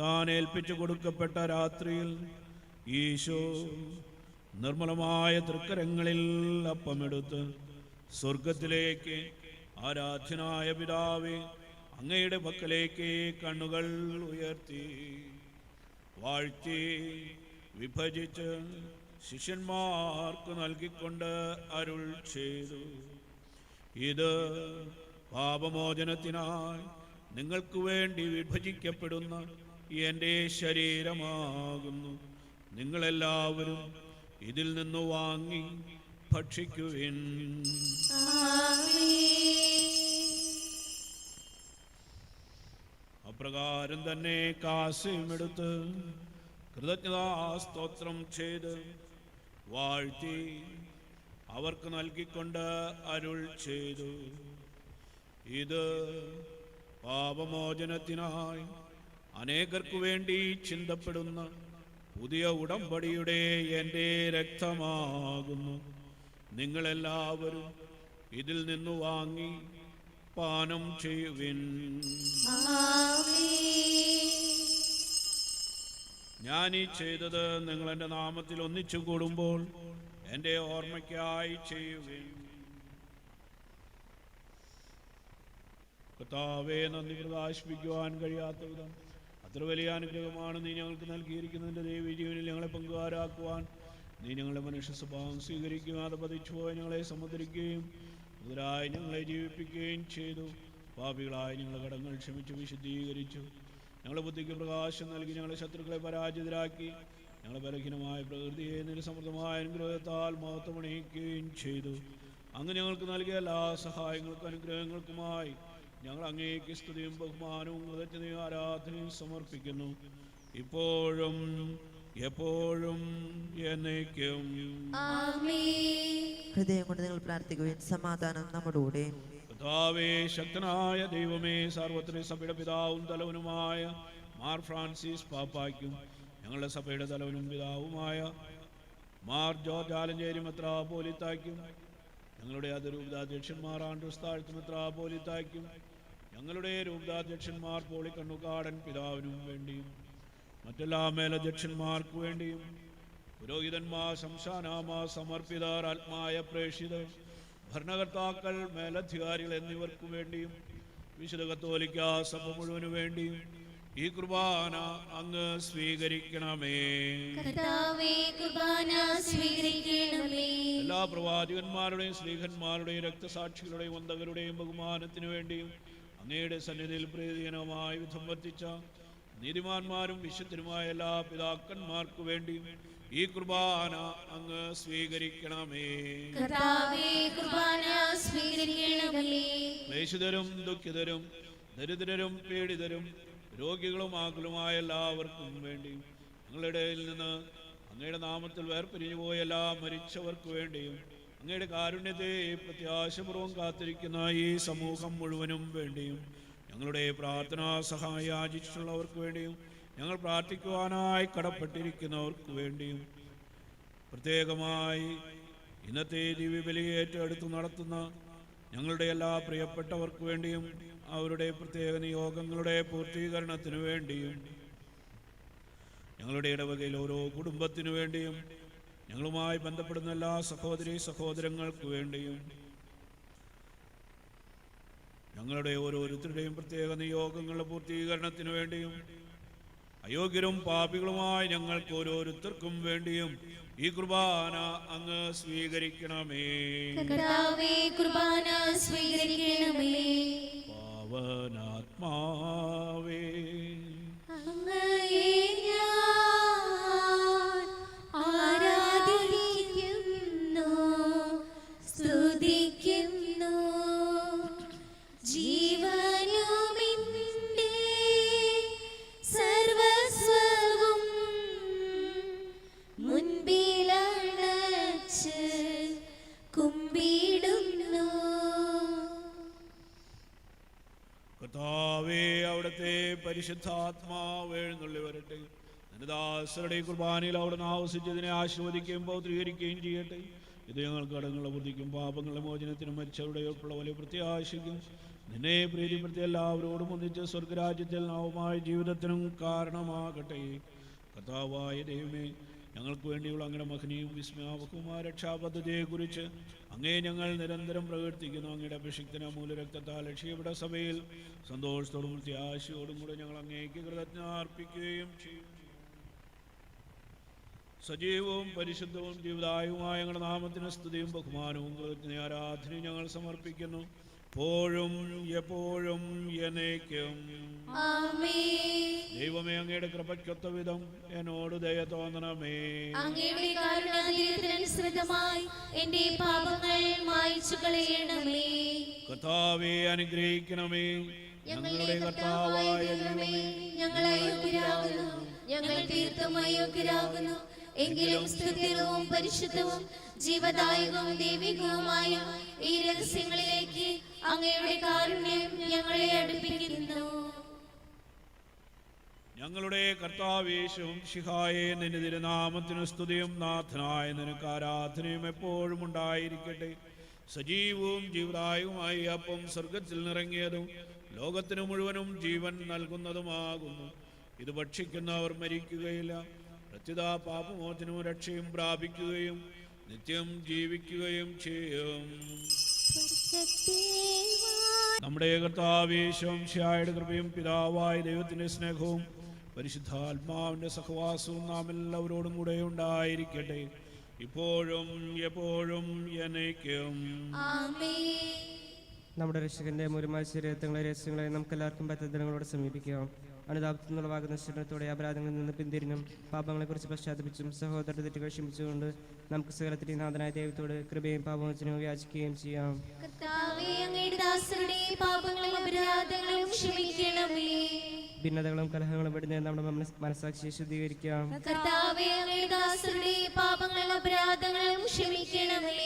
താൻ ഏൽപ്പിച്ചു കൊടുക്കപ്പെട്ട രാത്രിയിൽ ഈശോ നിർമ്മലമായ തൃക്കരങ്ങളിൽ അപ്പമെടുത്ത് സ്വർഗത്തിലേക്ക് ആരാധ്യനായ പിതാവേ അങ്ങയുടെ പക്കലേക്ക് കണ്ണുകൾ ഉയർത്തി വാഴ്ത്തി വിഭജിച്ച് ശിഷ്യന്മാർക്ക് നൽകിക്കൊണ്ട് അരുൾ ചെയ്തു. ഇത് പാപമോചനത്തിനായി നിങ്ങൾക്ക് വേണ്ടി വിഭജിക്കപ്പെടുന്ന എൻ്റെ ശരീരമാകുന്നു. നിങ്ങളെല്ലാവരും ഇതിൽ നിന്ന് വാങ്ങി ഭക്ഷിക്കുവിൻ. അപ്രകാരം തന്നെ കാസയുമെടുത്ത് കൃതജ്ഞതാസ്തോത്രം ചെയ്ത് വാഴ്ത്തി അവർക്ക് നൽകിക്കൊണ്ട് അരുൾ ചെയ്തു. ഇത് പാപമോചനത്തിനായി അനേകർക്കു വേണ്ടി ചിന്തപ്പെടുന്ന പുതിയ ഉടമ്പടിയുടെ എൻ്റെ രക്തമാകുന്നു. നിങ്ങളെല്ലാവരും ഇതിൽ നിന്ന് വാങ്ങി പാനം ചെയ്യുവിൻ. ഞാനീ ചെയ്തത് നിങ്ങൾ എൻ്റെ നാമത്തിൽ ഒന്നിച്ചു കൂടുമ്പോൾ എൻ്റെ ഓർമ്മയ്ക്കായി ചെയ്യുവിൻ. കർത്താവേ, നന്ദി പ്രകാശിപ്പിക്കുവാൻ കഴിയാത്ത വിധം അത്ര വലിയ അനുഗ്രഹമാണ് നീ ഞങ്ങൾക്ക് നൽകിയിരിക്കുന്നതിൻ്റെ ദൈവജീവനിൽ ഞങ്ങളെ പങ്കുകാരാക്കുവാൻ നീ ഞങ്ങളുടെ മനുഷ്യ സ്വഭാവം സ്വീകരിക്കുകയും അത് പതിച്ചു പോയി ഞങ്ങളെ സമുദ്രിക്കുകയും പുതുരായി ഞങ്ങളെ ജീവിപ്പിക്കുകയും ചെയ്തു. പാപികളായി ഞങ്ങളുടെ കടങ്ങൾ ക്ഷമിച്ചു വിശുദ്ധീകരിച്ചു. ഞങ്ങളുടെ ബുദ്ധിക്ക് പ്രകാശം നൽകി ഞങ്ങളുടെ ശത്രുക്കളെ പരാജിതരാക്കി ഞങ്ങളുടെ ബലഹീനമായ പ്രകൃതിയെ നിരസമൃദ്ധമായ അനുഗ്രഹത്താൽ മഹത്വമണിയിക്കുകയും ചെയ്തു. അങ്ങ് ഞങ്ങൾക്ക് നൽകിയ എല്ലാ സഹായങ്ങൾക്കും അനുഗ്രഹങ്ങൾക്കുമായി ഞങ്ങൾ അങ്ങേക്ക് സ്തുതിയും ബഹുമാനവും കൃതജ്ഞതയും ആരാധനയും സമർപ്പിക്കുന്നു, ഇപ്പോഴും എപ്പോഴും എന്നേക്കും. ഹൃദയം കൊണ്ട് നിങ്ങൾ പ്രാർത്ഥിക്കുവിൻ. സമാധാനം നമ്മുടെ കൂടെ. കർത്താവേ, ശക്തനായ ദൈവമേ, സാർവത്രിക സഭയുടെ പിതാവും തലവനുമായ മാർ ഫ്രാൻസിസ് പാപ്പായ്ക്കും ഞങ്ങളുടെ സഭയുടെ തലവനും പിതാവുമായ മാർ ജോർജ് ആലഞ്ചേരി മെത്രാപ്പോലീത്തായ്ക്കും ഞങ്ങളുടെ അതിരൂപതാധ്യക്ഷന്മാർ ആൻഡ്രൂസ് താഴ്ത്ത് മെത്രാപ്പോലീത്തായ്ക്കും ഞങ്ങളുടെ രൂപതാധ്യക്ഷന്മാർ പോളിക്കണ്ണുകാടൻ പിതാവിനും വേണ്ടിയും മറ്റെല്ലാ മേലധ്യക്ഷന്മാർക്ക് വേണ്ടിയും പുരോഹിതന്മാർ, സംസ്ഥാനമാർ, സമർപ്പിതർ, ആത്മായ പ്രേക്ഷിതർ, ഭരണകർത്താക്കൾ, മേലധികാരികൾ എന്നിവർക്കു വേണ്ടിയും വിശുദ്ധ കത്തോലിക്ക സഭ മുഴുവനു വേണ്ടിയും ഈ കുർബാന അങ്ങ് സ്വീകരിക്കണമേ. എല്ലാ പ്രവാചകന്മാരുടെയും സ്ലീഹന്മാരുടെയും രക്തസാക്ഷികളുടെയും വന്ദകരുടെയും ബഹുമാനത്തിനു വേണ്ടിയും അങ്ങയുടെ സന്നിധിയിൽ പ്രീതിജനകമായി വിധം വർത്തിച്ച നീതിമാന്മാരും വിശുദ്ധരുമായ എല്ലാ പിതാക്കന്മാർക്കു വേണ്ടിയും ഈ കുർബാന അങ്ങ് സ്വീകരിക്കണമേ. ക്ലേശിതരും ദുഃഖിതരും ദരിദ്രരും പീഡിതരും രോഗികളും ആകുലമായ എല്ലാവർക്കും വേണ്ടിയും ഞങ്ങളുടെ ഇടയിൽ നിന്ന് അങ്ങയുടെ നാമത്തിൽ വേർപിരിഞ്ഞു പോയ എല്ലാ മരിച്ചവർക്ക് വേണ്ടിയും അങ്ങയുടെ കാരുണ്യത്തെ പ്രത്യാശപൂർവ്വം കാത്തിരിക്കുന്ന ഈ സമൂഹം മുഴുവനും വേണ്ടിയും ഞങ്ങളുടെ പ്രാർത്ഥനാ സഹായം യാചിച്ചിട്ടുള്ളവർക്ക് വേണ്ടിയും ഞങ്ങൾ പ്രാർത്ഥിക്കുവാനായി കടപ്പെട്ടിരിക്കുന്നവർക്ക് വേണ്ടിയും പ്രത്യേകമായി ഇന്നത്തെ ദിവ്യബലി ഏറ്റെടുത്ത് നടത്തുന്ന ഞങ്ങളുടെ എല്ലാ പ്രിയപ്പെട്ടവർക്ക് വേണ്ടിയും അവരുടെ പ്രത്യേക നിയോഗങ്ങളുടെ പൂർത്തീകരണത്തിനു വേണ്ടിയും ഞങ്ങളുടെ ഇടവകയിൽ ഓരോ കുടുംബത്തിനു വേണ്ടിയും ഞങ്ങളുമായി ബന്ധപ്പെടുന്ന എല്ലാ സഹോദരി സഹോദരങ്ങൾക്ക് വേണ്ടിയും ഞങ്ങളുടെ ഓരോരുത്തരുടെയും പ്രത്യേക നിയോഗങ്ങളുടെ പൂർത്തീകരണത്തിനു വേണ്ടിയും അയോഗ്യരും പാപികളുമായി ഞങ്ങൾക്ക് ഓരോരുത്തർക്കും വേണ്ടിയും ഈ കുർബാന അങ്ങ് സ്വീകരിക്കണമേ. പാവനാത്മാവേ, ആരാധിക്കുന്നു, സ്തുതിക്കുന്നു, ജീവനുമിന്റെ സർവസ്വവും മുൻപിലണച്ച് കുമ്പിടുന്നു. കർത്താവേ, അവിടുത്തെ പരിശുദ്ധാത്മാവ് എഴുന്നള്ളി വരട്ടെ. ദാസരുടെ കുർബാനയിൽ അവിടുന്ന് ആവശ്യിച്ചതിനെ ആശീർവദിക്കുകയും പൗത്രീകരിക്കുകയും ചെയ്യട്ടെ. ഇത് ഞങ്ങൾക്ക് കടങ്ങളുടെ ബുദ്ധിക്കും പാപങ്ങളുടെ മോചനത്തിനും മരിച്ചവരുടെ ഉൾപ്പെടെ വലിയ പ്രത്യാശിക്കും നിന്നെ പ്രീതിപ്പെടുത്തിയ എല്ലാവരോടും ഒന്നിച്ച് സ്വർഗരാജ്യത്തിൽ നവമായ ജീവിതത്തിനും കാരണമാകട്ടെ. കർത്താവായ ദൈവമേ, ഞങ്ങൾക്ക് വേണ്ടിയുള്ള അങ്ങയുടെ മഹനീയവും വിസ്മയാവഹവുമായ രക്ഷാപദ്ധതിയെക്കുറിച്ച് അങ്ങേ ഞങ്ങൾ നിരന്തരം പ്രകീർത്തിക്കുന്നു. അങ്ങയുടെ അഭിഷിക്തന മൂലരക്തത്താൽ രക്ഷയുടെ സഭയിൽ സന്തോഷത്തോടും പ്രത്യാശയോടും കൂടെ ഞങ്ങൾ അങ്ങേക്ക് കൃതജ്ഞത അർപ്പിക്കുകയും ചെയ്യും. സജീവവും പരിശുദ്ധവും ജീവദായകവുമായ ഞങ്ങളുടെ നാമത്തിന് സ്തുതിയും ബഹുമാനവും കൃതജ്ഞ ആരാധനയും ഞങ്ങൾ സമർപ്പിക്കുന്നു, എപ്പോഴും എപ്പോഴും എന്നേക്കും. ദൈവമേ, അങ്ങയുടെ കൃപയ്ക്കൊത്ത വിധം എന്നോട് ദയ തോന്നണമേ. അങ്ങയുടെ കാരുണ്യാതിരേകത്തിനനുസൃതമായി എന്റെ പാപങ്ങൾ മായ്ച്ചു കളയണമേ. കർത്താവേ, അനുഗ്രഹിക്കണമേ. ഞങ്ങളുടെ കർത്താവായ ദൈവമേ, ഞങ്ങൾ അയോഗ്യരാകുന്നു, ഞങ്ങൾ തീർത്തും അയോഗ്യരാകുന്നു. എങ്കിലും സ്തുത്യവും പരിശുദ്ധവും ജീവദായകവും ദൈവികവുമായ ഈ രഹസ്യങ്ങളിലേക്ക് അങ്ങയുടെ കാരുണ്യം ഞങ്ങളെ അടുപ്പിക്കുന്നു. ഞങ്ങളുടെ കർത്താവേശവും ശിഹായെ നിന്റെ തിരുനാമത്തിന് സ്തുതിയും നാഥനായ നിനക്ക് ആരാധനയും എപ്പോഴും ഉണ്ടായിരിക്കട്ടെ. സജീവവും ജീവദായകവുമായി അപ്പം സ്വർഗത്തിൽ നിറങ്ങിയതും ലോകത്തിനു മുഴുവനും ജീവൻ നൽകുന്നതുമാകുന്നു. ഇത് ഭക്ഷിക്കുന്നവർ മരിക്കുകയില്ല, പ്രത്യുത പാപമോചനവും രക്ഷയും പ്രാപിക്കുകയും നിത്യം ജീവിക്കുകയും ചെയ്യും. നമ്മുടെ കർത്താവേശവും ശിഹായുടെ കൃപയും പിതാവായ ദൈവത്തിന്റെ സ്നേഹവും പരിശുദ്ധാത്മാവിന്റെ സഹവാസവും നാം എല്ലാവരോടും കൂടെ ഉണ്ടായിരിക്കട്ടെ, ഇപ്പോഴും എപ്പോഴും എന്നേക്കും. നമ്മുടെ രക്ഷകന്റെ മുരുമായ ശരീരത്തിലെ രഹസ്യങ്ങളെ നമുക്ക് എല്ലാവർക്കും പദ്ധതികളോട് സമീപിക്കാം. അനുതാപത്തിനുള്ളവാകുന്ന ശരണത്തോടെ അപരാധങ്ങളിൽ നിന്ന് പിന്തിരിഞ്ഞും പാപങ്ങളെക്കുറിച്ച് പശ്ചാത്തപിച്ചും സഹോദര തെറ്റുകൾ ക്ഷമിച്ചുകൊണ്ട് നമുക്ക് സകലത്തിലെ നാഥനായ ദൈവത്തോട് കൃപയും പാപമോചനവും യാചിക്കുകയും ചെയ്യാം. കർത്താവേ, അങ്ങയുടെ ദാസരുടെ പാപങ്ങളും അപരാധങ്ങളും ക്ഷമിക്കണമേ. ഭിന്നതകളും കലഹങ്ങളും വെടിഞ്ഞ് നമ്മുടെ മനസ്സാക്ഷിയെ ശുദ്ധീകരിക്കാം. കർത്താവേ, അങ്ങയുടെ ദാസരുടെ പാപങ്ങളും അപരാധങ്ങളും ക്ഷമിക്കണമേ.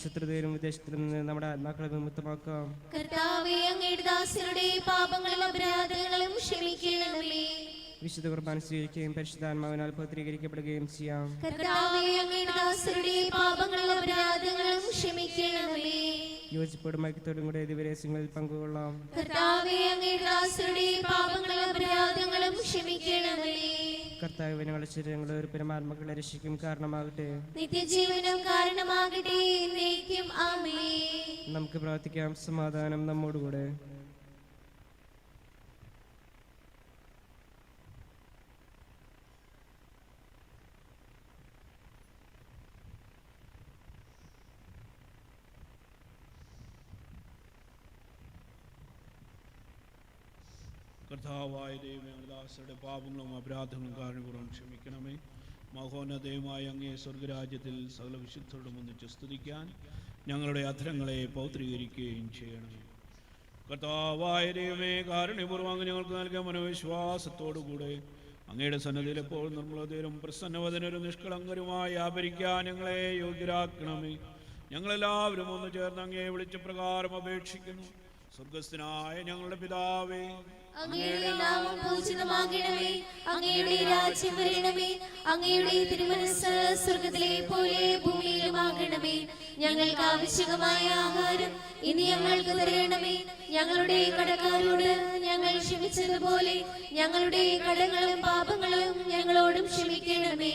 ശത്രുതയിലും വിദേശത്തിൽ നിന്ന് നമ്മുടെ ആത്മാക്കളെ വിമുക്തമാക്കാം. കർത്താവേ, അങ്ങയുടെ ദാസരുടെ പാപങ്ങളും അപരാധങ്ങളും ക്ഷമിക്കണമേ. വിശുദ്ധ കുർബാന സ്വീകരിക്കുകയും പരിശുദ്ധാത്മാവിനാൽ പവിത്രീകരിക്കപ്പെടുകയും ചെയ്യാം. കർത്താവേ, അങ്ങയുടെ ദാസരുടെ പാപങ്ങളും അപരാധങ്ങളും ക്ഷമിക്കണമേ. യോജിപ്പോടും ഐക്യത്തോടും കൂടെ ദിവരഹസ്യങ്ങളിൽ പങ്കുകൊള്ളാം. കർത്താവേ, അങ്ങയുടെ ദാസരുടെ പാപങ്ങളും അപരാധങ്ങളും ക്ഷമിക്കണമേ. കർത്താവ് ഞങ്ങളുടെ ശരീരങ്ങളെ ഒരു പരമാത്മാക്കളെ രക്ഷിക്കും കാരണമാകട്ടെ, നിത്യജീവനം കാരണമാകട്ടെ, എന്നേക്കും ആമേൻ. നമുക്ക് പ്രാർത്ഥിക്കാം. സമാധാനം നമ്മോടുകൂടെ. കർത്താവായ ദൈവമേ, ദാസരുടെ പാപങ്ങളും അപരാധങ്ങളും കാരണപൂർവ്വം ക്ഷമിക്കണമേ. മഹോന്നതയുമായ അങ്ങേ സ്വർഗരാജ്യത്തിൽ സകല വിശുദ്ധരോടും ഒന്നിച്ച് സ്തുതിക്കാൻ ഞങ്ങളുടെ അധരങ്ങളെ പൗത്രീകരിക്കുകയും ചെയ്യണമേ. കർത്താവായ ദൈവമേ, കാരുണ്യപൂർവ്വം അങ്ങ് ഞങ്ങൾക്ക് നൽകിയ മനോവിശ്വാസത്തോടുകൂടെ അങ്ങയുടെ സന്നദ്ധിയിൽ എപ്പോഴും നിർമ്മലതയും പ്രസന്നവദനരും നിഷ്കളങ്കരുമായി വ്യാപരിക്കാൻ ഞങ്ങളെ യോഗ്യരാക്കണമേ. ഞങ്ങളെല്ലാവരും ഒന്ന് ചേർന്ന് അങ്ങയെ വിളിച്ച പ്രകാരം അപേക്ഷിക്കുന്നു. സ്വർഗസ്ഥനായ ഞങ്ങളുടെ പിതാവേ, അങ്ങയുടെ നാമം പൂജിതമാകണമേ. അങ്ങയുടെ രാജ്യം വരണമേ. അങ്ങയുടെ തിരുമനസ്സ് സ്വർഗ്ഗത്തിലെ പോലെ ഭൂമിയിലുമാകണമേ. ഞങ്ങൾക്ക് ആവശ്യമായ ആഹാരം ഇനി ഞങ്ങൾക്ക് തരണമേ. ഞങ്ങളുടെ കടക്കാരോട് ഞങ്ങൾ ക്ഷമിച്ചതുപോലെ ഞങ്ങളുടെ കടങ്ങളും പാപങ്ങളും ഞങ്ങളോടും ക്ഷമിക്കണമേ.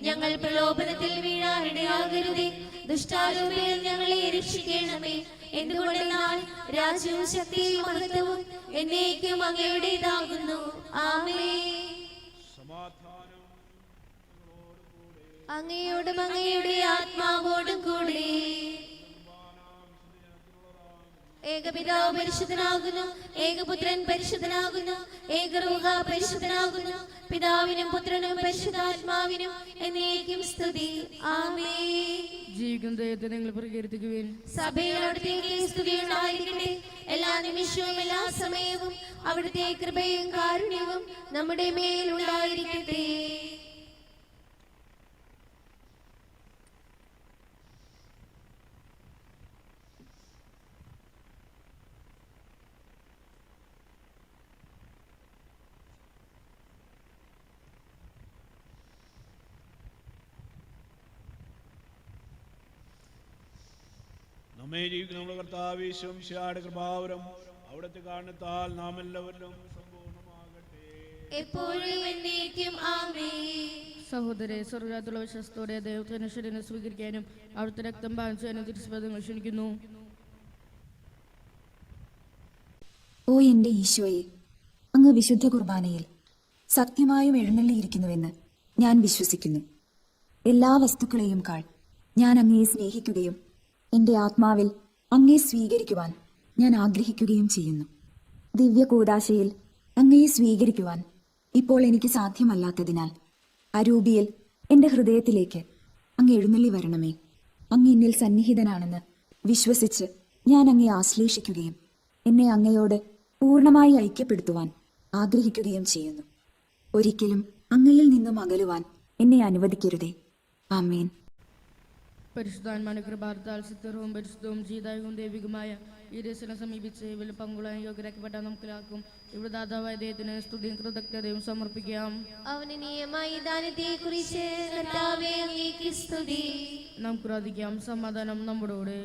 ഞങ്ങൾ പ്രലോഭനത്തിൽ വീഴാനിടയാകരുതേ, ദുഷ്ടാരൂപിയിൽ ഞങ്ങളെ രക്ഷിക്കണമേ. എന്തുകൊണ്ടെന്നാൽ രാജ്യവും ശക്തിയും മഹത്വവും എന്നേക്കും അങ്ങയുടേതാകുന്നു. ആമേൻ. സമാധാനം അങ്ങയോടും അങ്ങയുടെ ആത്മാവോടും കൂടെ. ഏകപിതാവ് പരിശുദ്ധനാകുന്നു, ഏകപുത്രൻ പരിശുദ്ധനാകുന്നു, ഏകരൂഹ പരിശുദ്ധനാകുന്നു. പിതാവിനും പുത്രനും പരിശുദ്ധാത്മാവിനും എന്നേക്കും സ്തുതി. ആമേൻ. ജീവിക്കുന്ന ദൈവത്തെ നിങ്ങൾ പ്രകീർത്തിക്കുവിൻ. സഭയോടത്തേക്ക് സ്തുതി ഉണ്ടായിരിക്കട്ടെ. എല്ലാ നിമിഷവും എല്ലാ സമയവും അവിടുത്തെ കൃപയും കാരുണ്യവും നമ്മുടെ മേൽ ഉണ്ടായിരിക്കട്ടെ. നമ്മെ ജീവിക്കുന്ന നമ്മുടെ കർത്താവേശവും ശിഹായുടെ കൃപാവരം അവിടുത്തെ കാരണത്താൽ നാം എല്ലാവരിലും സമ്പൂർണ്ണമാകട്ടെ. എപ്പോഴും എന്നേക്കും ആമേൻ. സഹോദരെ, സ്വർഗത്തിലുള്ള വിശ്വാസത്തോടെ ദൈവത്തിന്റെ ശരീരം സ്വീകരിക്കാനും അവിടുത്തെ രക്തം പാനം ചെയ്യാനും തിരുസ്പദങ്ങൾ ക്ഷണിക്കുന്നു. ഓ എൻ്റെ ഈശോയെ, അങ്ങ് വിശുദ്ധ കുർബാനയിൽ സത്യമായും എഴുന്നള്ളിയിരിക്കുന്നുവെന്ന് ഞാൻ വിശ്വസിക്കുന്നു. എല്ലാ വസ്തുക്കളെയും കാൾ ഞാൻ അങ്ങയെ സ്നേഹിക്കുകയും എൻ്റെ ആത്മാവിൽ അങ്ങയെ സ്വീകരിക്കുവാൻ ഞാൻ ആഗ്രഹിക്കുകയും ചെയ്യുന്നു. ദിവ്യ കൂദാശയിൽ അങ്ങയെ സ്വീകരിക്കുവാൻ ഇപ്പോൾ എനിക്ക് സാധ്യമല്ലാത്തതിനാൽ അരൂപിയിൽ എൻ്റെ ഹൃദയത്തിലേക്ക് അങ്ങ് എഴുന്നള്ളി വരണമേ. അങ്ങ് എന്നിൽ സന്നിഹിതനാണെന്ന് വിശ്വസിച്ച് ഞാൻ അങ്ങയെ ആശ്ലേഷിക്കുകയും എന്നെ അങ്ങയോട് പൂർണ്ണമായി ഐക്യപ്പെടുത്തുവാൻ ആഗ്രഹിക്കുകയും ചെയ്യുന്നു. ഒരിക്കലും അങ്ങയിൽ നിന്നും അകലുവാൻ എന്നെ അനുവദിക്കരുതേ. ആമേൻ. പരിശുദ്ധാത്മാവിന്റെ കൃപാർത്താൽ സിദ്ധവും പരിശുദ്ധവും ജീതായകവും ദൈവികമായ ഈ രസനെ സമീപിച്ച് ഇവയിൽ പങ്കുളാൻ യോഗ്യരാക്കപ്പെട്ട നമുക്കിലാക്കും. ഇവിടെ ദാതാവായ ദൈവത്തിന് സ്തുതിയും കൃതജ്ഞതയും സമർപ്പിക്കാം. അവന് നിയമായ ദാനത്തെ കുറിച്ച് കർത്താവേ അങ്ങേക്ക് സ്തുതി. നമുക്ക് പ്രാർത്ഥിക്കാം. സമാധാനം നമ്മോടുകൂടെ.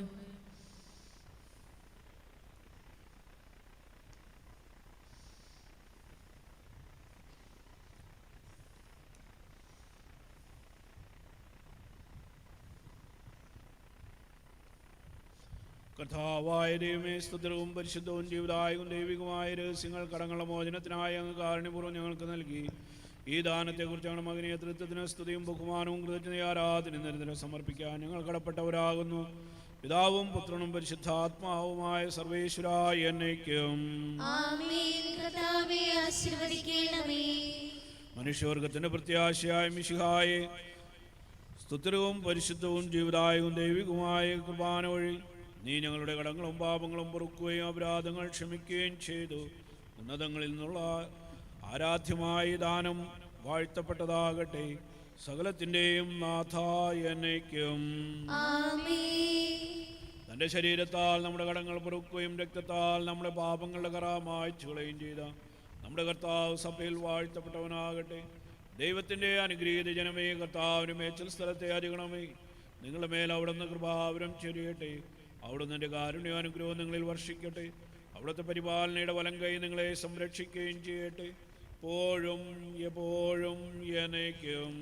കർത്താവായ ദൈവമേ, സ്തുതിയും പരിശുദ്ധവും ജീവദായകവും ദൈവികമായ രഹസ്യങ്ങൾ കടങ്ങളുടെ മോചനത്തിനായി അങ്ങ് കാരുണ്യപൂർവ്വം ഞങ്ങൾക്ക് നൽകി. ഈ ദാനത്തെക്കുറിച്ച് ഞങ്ങളുടെ മകനീയ തൃത്വത്തിന് സ്തുതിയും ബഹുമാനവും കൃതജ്ഞതയും ആരാധനയും നിരന്തരം സമർപ്പിക്കാൻ ഞങ്ങൾ കടപ്പെട്ടവരാകുന്നു. പിതാവും പുത്രനും പരിശുദ്ധാത്മാവുമായ സർവേശ്വരായ എന്നേക്കും ആമേൻ. കർത്താവേ ആശീർവദിക്കണമേ. മനുഷ്യവർഗത്തിന്റെ പ്രത്യാശയായ മിശിഹായെ, സ്തുതിയും പരിശുദ്ധവും ജീവദായകവും ദൈവികമായ കുർബാന വഴി നീ ഞങ്ങളുടെ കടങ്ങളും പാപങ്ങളും പൊറുക്കുകയും അപരാധങ്ങൾ ക്ഷമിക്കുകയും ചെയ്തു. ഉന്നതങ്ങളിൽ നിന്നുള്ള ആരാധ്യമായ ദാനം വാഴ്ത്തപ്പെട്ടതാകട്ടെ. സകലത്തിൻ്റെയും നാഥായ എന്നേക്കും ആമേൻ. തൻ്റെ ശരീരത്താൽ നമ്മുടെ കടങ്ങൾ പൊറുക്കുകയും രക്തത്താൽ നമ്മുടെ പാപങ്ങളുടെ കറ മായ്ച്ചു കളയുകയും ചെയ്ത നമ്മുടെ കർത്താവ് സഭയിൽ വാഴ്ത്തപ്പെട്ടവനാകട്ടെ. ദൈവത്തിൻ്റെ അനുഗ്രഹീത ജനമേ, കർത്താവിന് മേച്ചൽ സ്ഥലത്തെ അറിയണമേ. നിങ്ങളുടെ മേൽ അവിടുന്ന് കൃപാവരം ചൊരിയട്ടെ. അവിടുന്ന് എൻ്റെ കാരുണ്യാനുഗ്രഹം നിങ്ങളിൽ വർഷിക്കട്ടെ. അവിടുത്തെ പരിപാലനയുടെ വലം കൈ നിങ്ങളെ സംരക്ഷിക്കുകയും ചെയ്യട്ടെ. എപ്പോഴും എപ്പോഴും എന്നേക്കും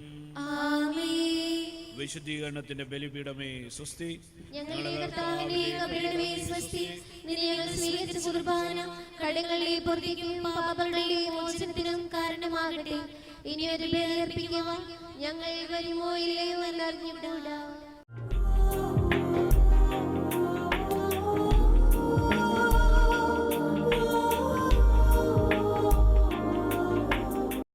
ആമേൻ. വിശുദ്ധീകരണത്തിന്റെ ബലിപീഠമേ സ്വസ്തി. ഞങ്ങളുടെ കർത്താവിനെ കബരിടമേ സ്വസ്തി. നിന്നെ ഞങ്ങൾ സ്വീകരിച്ച കുർബാന കടങ്ങളുടെ പൊറുതിക്കും പാപങ്ങളുടെ മോചനത്തിനും കാരണമാകട്ടെ. ഇനി ഒരു ബലി അർപ്പിക്കുവാൻ ഞങ്ങൾ വരുമോ ഇല്ലയോ എന്നറിഞ്ഞുകൂടാ.